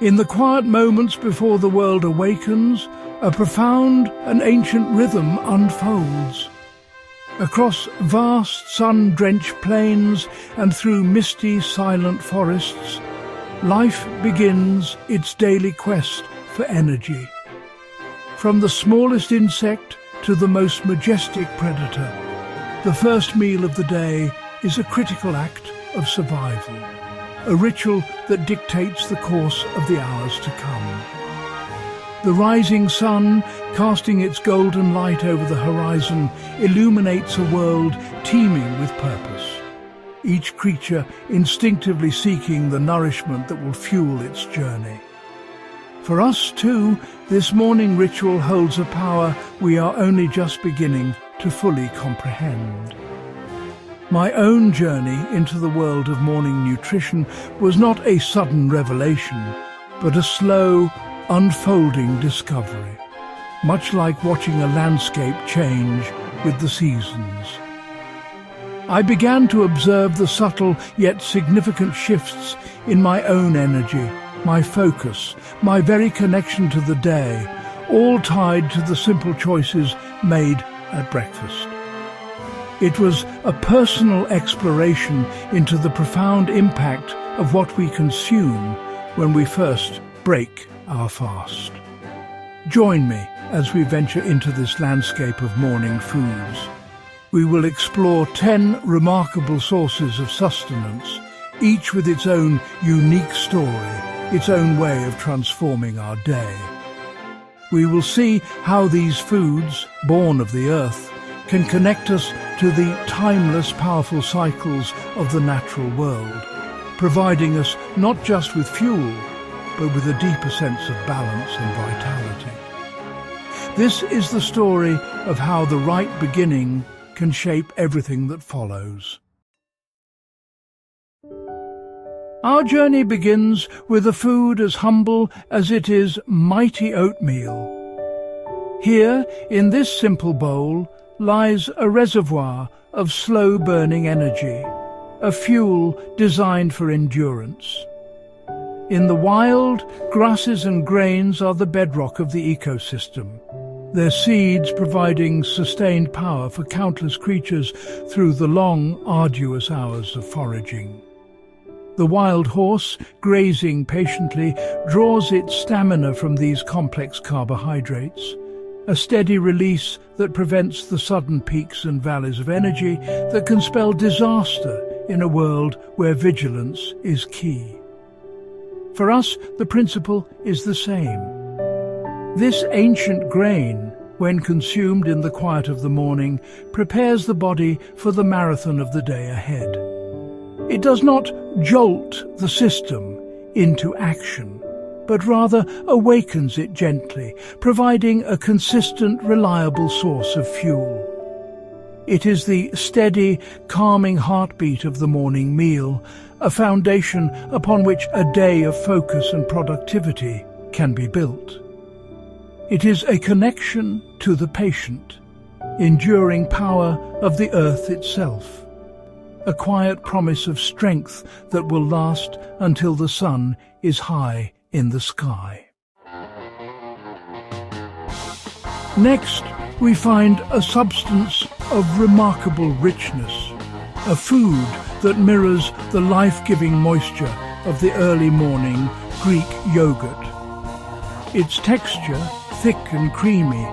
In the quiet moments before the world awakens, a profound and ancient rhythm unfolds. Across vast sun-drenched plains and through misty, silent forests, life begins its daily quest for energy. From the smallest insect to the most majestic predator, the first meal of the day is a critical act of survival, a ritual that dictates the course of the hours to come. The rising sun, casting its golden light over the horizon, illuminates a world teeming with purpose, each creature instinctively seeking the nourishment that will fuel its journey. For us too, this morning ritual holds a power we are only just beginning to fully comprehend. My own journey into the world of morning nutrition was not a sudden revelation, but a slow, unfolding discovery, much like watching a landscape change with the seasons. I began to observe the subtle yet significant shifts in my own energy, my focus, my very connection to the day, all tied to the simple choices made at breakfast. It was a personal exploration into the profound impact of what we consume when we first break our fast. Join me as we venture into this landscape of morning foods. We will explore 10 remarkable sources of sustenance, each with its own unique story, its own way of transforming our day. We will see how these foods, born of the earth, can connect us to the timeless, powerful cycles of the natural world, providing us not just with fuel, but with a deeper sense of balance and vitality. This is the story of how the right beginning can shape everything that follows. Our journey begins with a food as humble as it is mighty oatmeal. Here, in this simple bowl, lies a reservoir of slow-burning energy, a fuel designed for endurance. In the wild, grasses and grains are the bedrock of the ecosystem, their seeds providing sustained power for countless creatures through the long, arduous hours of foraging. The wild horse, grazing patiently, draws its stamina from these complex carbohydrates, a steady release that prevents the sudden peaks and valleys of energy that can spell disaster in a world where vigilance is key. For us, the principle is the same. This ancient grain, when consumed in the quiet of the morning, prepares the body for the marathon of the day ahead. It does not jolt the system into action, but rather awakens it gently, providing a consistent, reliable source of fuel. It is the steady, calming heartbeat of the morning meal, a foundation upon which a day of focus and productivity can be built. It is a connection to the patient, enduring power of the earth itself, a quiet promise of strength that will last until the sun is high in the sky. Next, we find a substance of remarkable richness, a food that mirrors the life-giving moisture of the early morning Greek yogurt. Its texture, thick and creamy,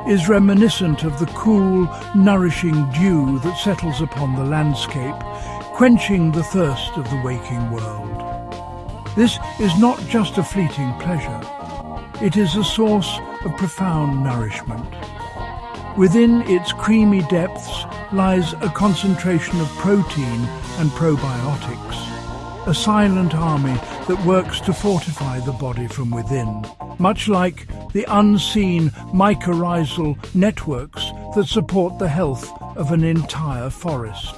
is reminiscent of the cool, nourishing dew that settles upon the landscape, quenching the thirst of the waking world. This is not just a fleeting pleasure. It is a source of profound nourishment. Within its creamy depths lies a concentration of protein and probiotics, a silent army that works to fortify the body from within, much like the unseen mycorrhizal networks that support the health of an entire forest.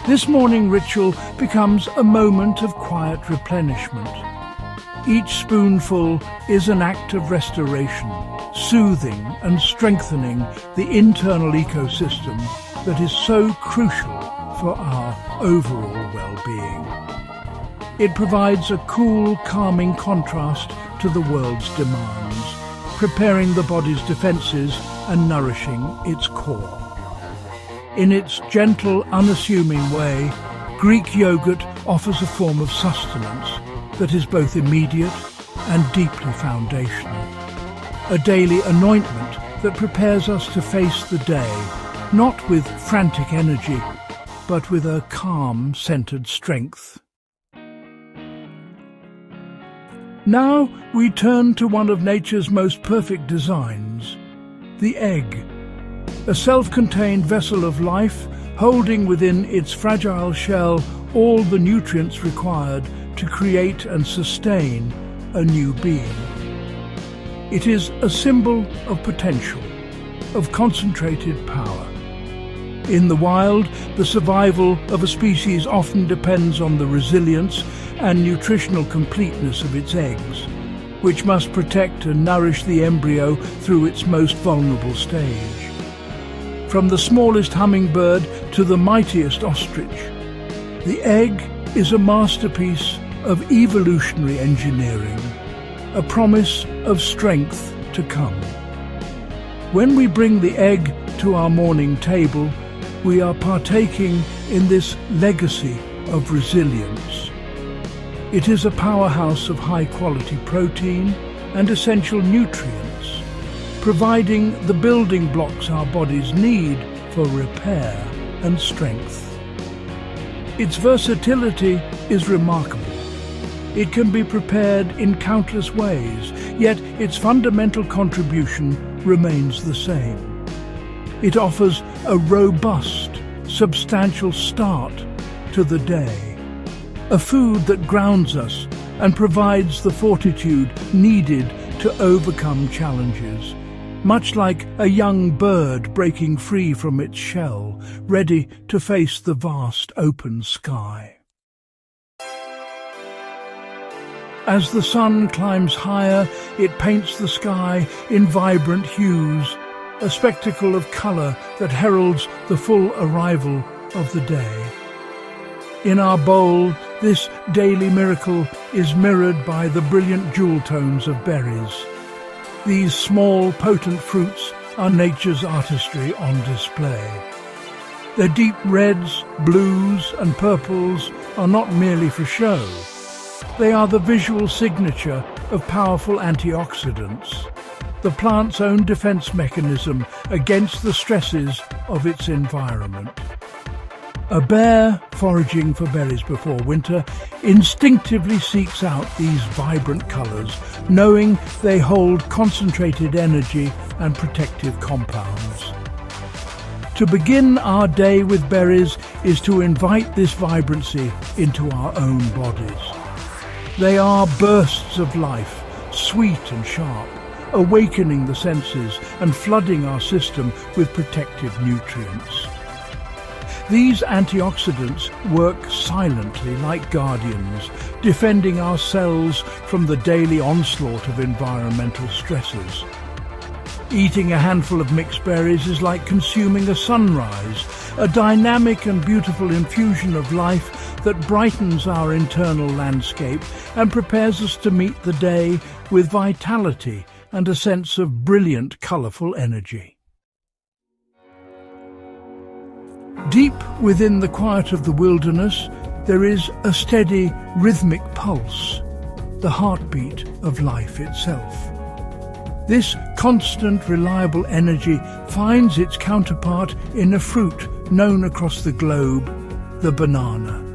This morning ritual becomes a moment of quiet replenishment. Each spoonful is an act of restoration, soothing and strengthening the internal ecosystem that is so crucial for our overall well-being. it provides a cool, calming contrast to the world's demands, preparing the body's defences and nourishing its core. In its gentle, unassuming way, Greek yogurt offers a form of sustenance that is both immediate and deeply foundational. A daily anointment that prepares us to face the day, not with frantic energy, but with a calm, centred strength. Now we turn to one of nature's most perfect designs, the egg. A self-contained vessel of life, holding within its fragile shell all the nutrients required to create and sustain a new being. It is a symbol of potential, of concentrated power. In the wild, the survival of a species often depends on the resilience and nutritional completeness of its eggs, which must protect and nourish the embryo through its most vulnerable stage. From the smallest hummingbird to the mightiest ostrich, the egg is a masterpiece of evolutionary engineering, a promise of strength to come. When we bring the egg to our morning table, we are partaking in this legacy of resilience. It is a powerhouse of high-quality protein and essential nutrients, providing the building blocks our bodies need for repair and strength. Its versatility is remarkable. It can be prepared in countless ways, yet its fundamental contribution remains the same. It offers a robust, substantial start to the day, a food that grounds us and provides the fortitude needed to overcome challenges, much like a young bird breaking free from its shell, ready to face the vast open sky. As the sun climbs higher, it paints the sky in vibrant hues, a spectacle of colour that heralds the full arrival of the day. In our bowl, this daily miracle is mirrored by the brilliant jewel tones of berries. These small, potent fruits are nature's artistry on display. Their deep reds, blues and purples are not merely for show. They are the visual signature of powerful antioxidants, the plant's own defense mechanism against the stresses of its environment. A bear foraging for berries before winter instinctively seeks out these vibrant colours, knowing they hold concentrated energy and protective compounds. To begin our day with berries is to invite this vibrancy into our own bodies. They are bursts of life, sweet and sharp, awakening the senses and flooding our system with protective nutrients. These antioxidants work silently like guardians, defending our cells from the daily onslaught of environmental stresses. Eating a handful of mixed berries is like consuming a sunrise, a dynamic and beautiful infusion of life that brightens our internal landscape and prepares us to meet the day with vitality and a sense of brilliant, colourful energy. Deep within the quiet of the wilderness, there is a steady, rhythmic pulse, the heartbeat of life itself. This constant, reliable energy finds its counterpart in a fruit known across the globe, the banana.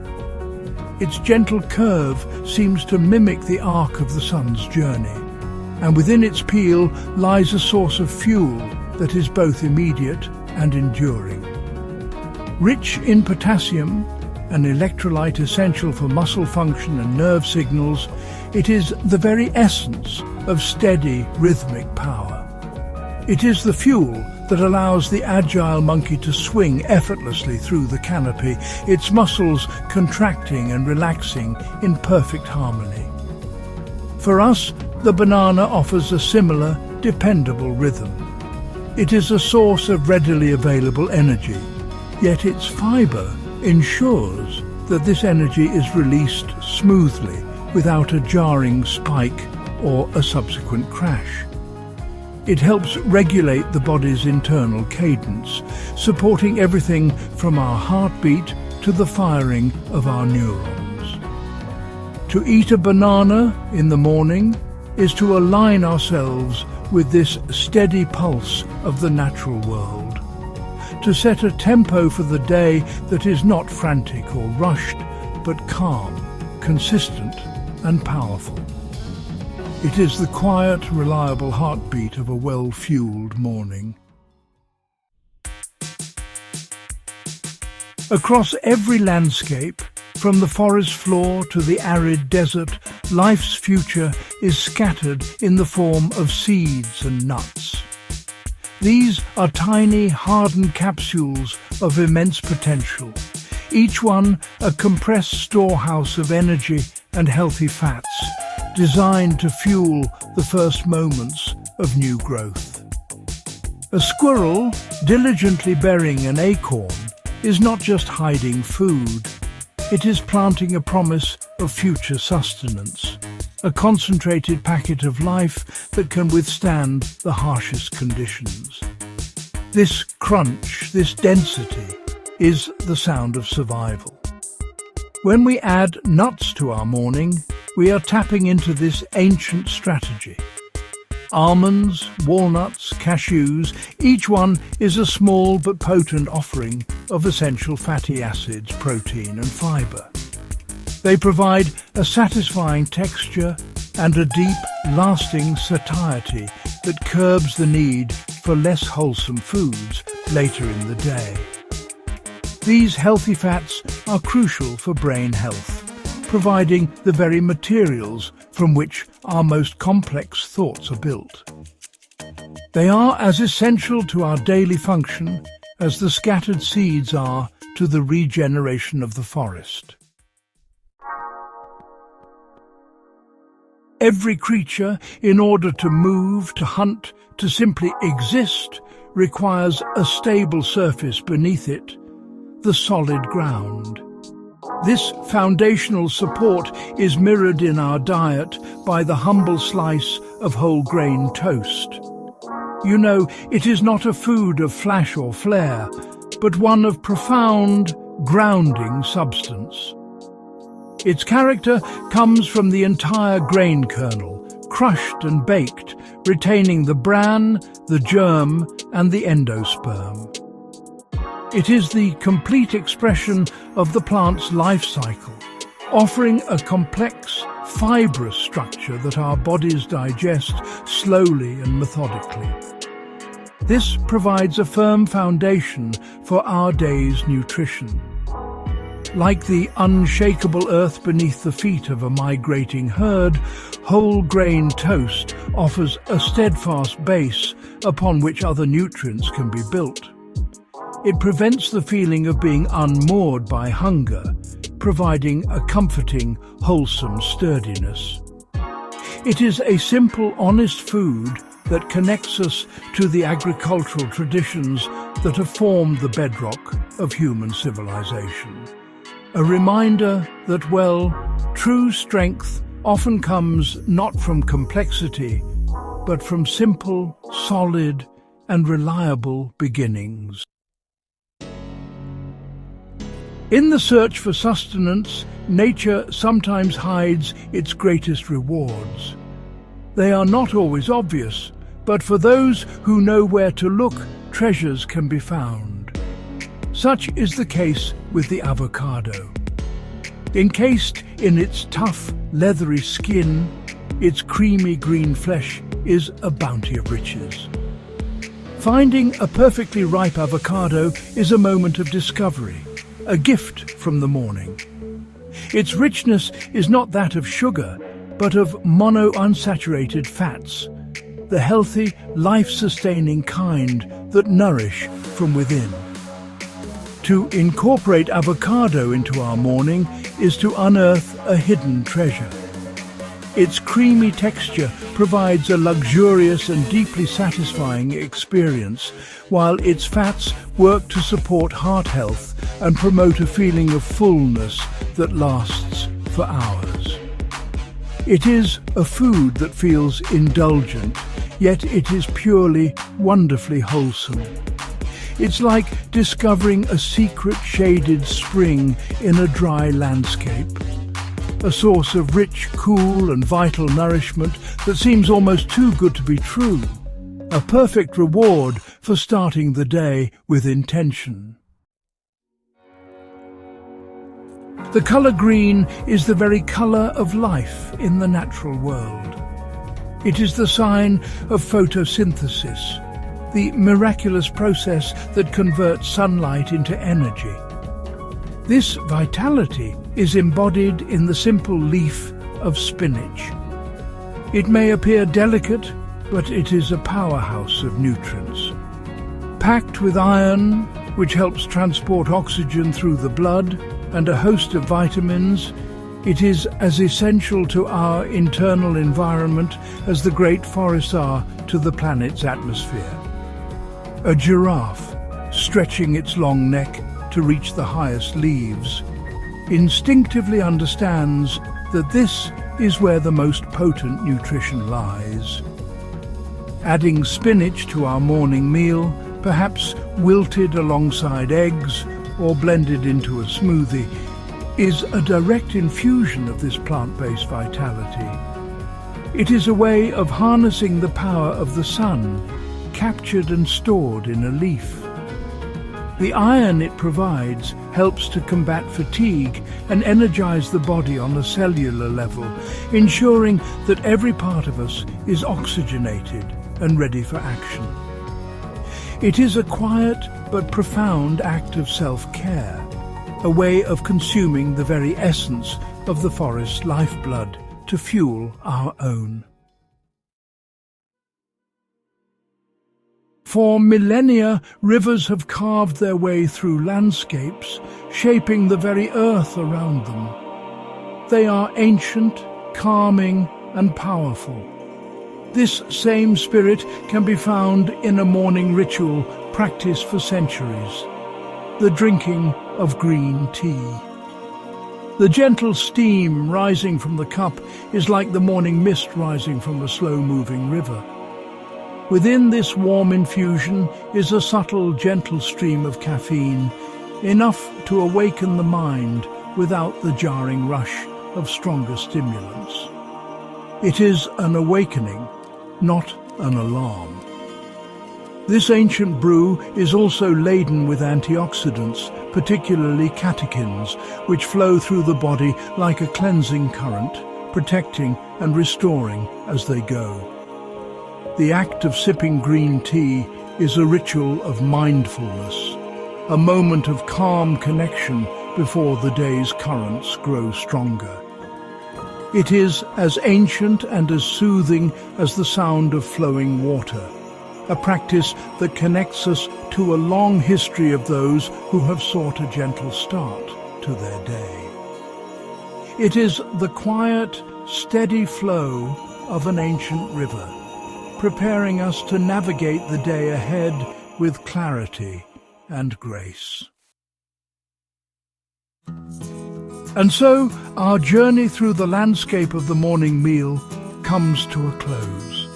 Its gentle curve seems to mimic the arc of the sun's journey, and within its peel lies a source of fuel that is both immediate and enduring. Rich in potassium, an electrolyte essential for muscle function and nerve signals, it is the very essence of steady, rhythmic power. It is the fuel that allows the agile monkey to swing effortlessly through the canopy, its muscles contracting and relaxing in perfect harmony. For us, the banana offers a similar, dependable rhythm. It is a source of readily available energy, yet its fibre ensures that this energy is released smoothly without a jarring spike or a subsequent crash. It helps regulate the body's internal cadence, supporting everything from our heartbeat to the firing of our neurons. To eat a banana in the morning is to align ourselves with this steady pulse of the natural world, to set a tempo for the day that is not frantic or rushed, but calm, consistent and powerful. It is the quiet, reliable heartbeat of a well-fueled morning. Across every landscape, from the forest floor to the arid desert, life's future is scattered in the form of seeds and nuts. These are tiny, hardened capsules of immense potential, each one a compressed storehouse of energy and healthy fats, designed to fuel the first moments of new growth. A squirrel diligently burying an acorn is not just hiding food, it is planting a promise of future sustenance, a concentrated packet of life that can withstand the harshest conditions. This crunch, this density, is the sound of survival. When we add nuts to our morning, we are tapping into this ancient strategy. Almonds, walnuts, cashews, each one is a small but potent offering of essential fatty acids, protein and fibre. They provide a satisfying texture and a deep, lasting satiety that curbs the need for less wholesome foods later in the day. These healthy fats are crucial for brain health, providing the very materials from which our most complex thoughts are built. They are as essential to our daily function as the scattered seeds are to the regeneration of the forest. Every creature, in order to move, to hunt, to simply exist, requires a stable surface beneath it, the solid ground. This foundational support is mirrored in our diet by the humble slice of whole grain toast. You know, it is not a food of flash or flare, but one of profound, grounding substance. Its character comes from the entire grain kernel, crushed and baked, retaining the bran, the germ, and the endosperm. It is the complete expression of the plant's life cycle, offering a complex, fibrous structure that our bodies digest slowly and methodically. This provides a firm foundation for our day's nutrition. Like the unshakable earth beneath the feet of a migrating herd, whole grain toast offers a steadfast base upon which other nutrients can be built. It prevents the feeling of being unmoored by hunger, providing a comforting, wholesome sturdiness. It is a simple, honest food that connects us to the agricultural traditions that have formed the bedrock of human civilization. A reminder that, well, true strength often comes not from complexity, but from simple, solid, and reliable beginnings. In the search for sustenance, nature sometimes hides its greatest rewards. They are not always obvious, but for those who know where to look, treasures can be found. Such is the case with the avocado. Encased in its tough, leathery skin, its creamy green flesh is a bounty of riches. Finding a perfectly ripe avocado is a moment of discovery, a gift from the morning. Its richness is not that of sugar, but of monounsaturated fats, the healthy, life-sustaining kind that nourish from within. To incorporate avocado into our morning is to unearth a hidden treasure. Its creamy texture provides a luxurious and deeply satisfying experience, while its fats work to support heart health and promote a feeling of fullness that lasts for hours. It is a food that feels indulgent, yet it is purely, wonderfully wholesome. It's like discovering a secret shaded spring in a dry landscape. A source of rich, cool and vital nourishment that seems almost too good to be true. A perfect reward for starting the day with intention. The colour green is the very colour of life in the natural world. It is the sign of photosynthesis, the miraculous process that converts sunlight into energy. This vitality is embodied in the simple leaf of spinach. It may appear delicate, but it is a powerhouse of nutrients. Packed with iron, which helps transport oxygen through the blood, and a host of vitamins, it is as essential to our internal environment as the great forests are to the planet's atmosphere. A giraffe, stretching its long neck to reach the highest leaves, instinctively understands that this is where the most potent nutrition lies. Adding spinach to our morning meal, perhaps wilted alongside eggs or blended into a smoothie, is a direct infusion of this plant-based vitality. It is a way of harnessing the power of the sun, captured and stored in a leaf. The iron it provides helps to combat fatigue and energize the body on a cellular level, ensuring that every part of us is oxygenated and ready for action. It is a quiet but profound act of self-care, a way of consuming the very essence of the forest's lifeblood to fuel our own. For millennia, rivers have carved their way through landscapes, shaping the very earth around them. They are ancient, calming, and powerful. This same spirit can be found in a morning ritual practiced for centuries, the drinking of green tea. The gentle steam rising from the cup is like the morning mist rising from a slow-moving river. Within this warm infusion is a subtle, gentle stream of caffeine, enough to awaken the mind without the jarring rush of stronger stimulants. It is an awakening, not an alarm. This ancient brew is also laden with antioxidants, particularly catechins, which flow through the body like a cleansing current, protecting and restoring as they go. The act of sipping green tea is a ritual of mindfulness, a moment of calm connection before the day's currents grow stronger. It is as ancient and as soothing as the sound of flowing water, a practice that connects us to a long history of those who have sought a gentle start to their day. It is the quiet, steady flow of an ancient river, preparing us to navigate the day ahead with clarity and grace. And so, our journey through the landscape of the morning meal comes to a close.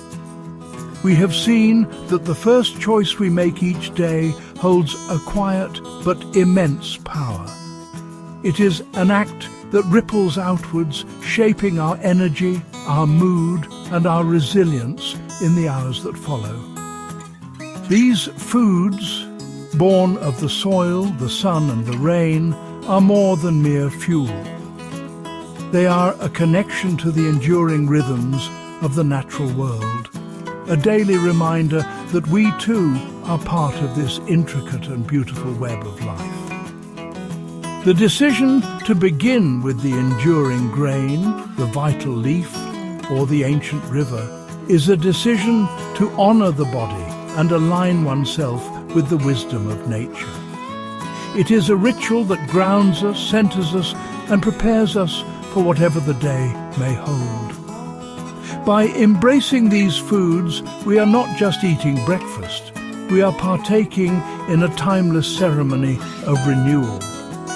We have seen that the first choice we make each day holds a quiet but immense power. It is an act that ripples outwards, shaping our energy, our mood, and our resilience in the hours that follow. These foods, born of the soil, the sun, and the rain, are more than mere fuel. They are a connection to the enduring rhythms of the natural world, a daily reminder that we too are part of this intricate and beautiful web of life. The decision to begin with the enduring grain, the vital leaf, or the ancient river is a decision to honor the body and align oneself with the wisdom of nature. It is a ritual that grounds us, centers us, and prepares us for whatever the day may hold. By embracing these foods, we are not just eating breakfast. We are partaking in a timeless ceremony of renewal,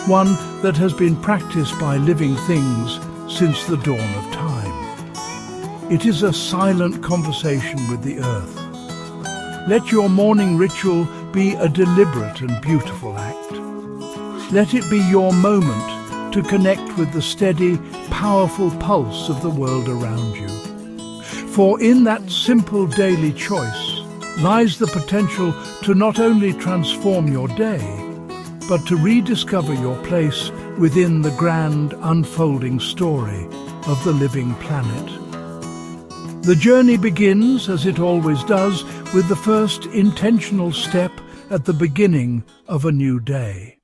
one that has been practiced by living things since the dawn of time. It is a silent conversation with the earth. Let your morning ritual be a deliberate and beautiful act. Let it be your moment to connect with the steady, powerful pulse of the world around you. For in that simple daily choice lies the potential to not only transform your day, but to rediscover your place within the grand unfolding story of the living planet. The journey begins, as it always does, with the first intentional step at the beginning of a new day.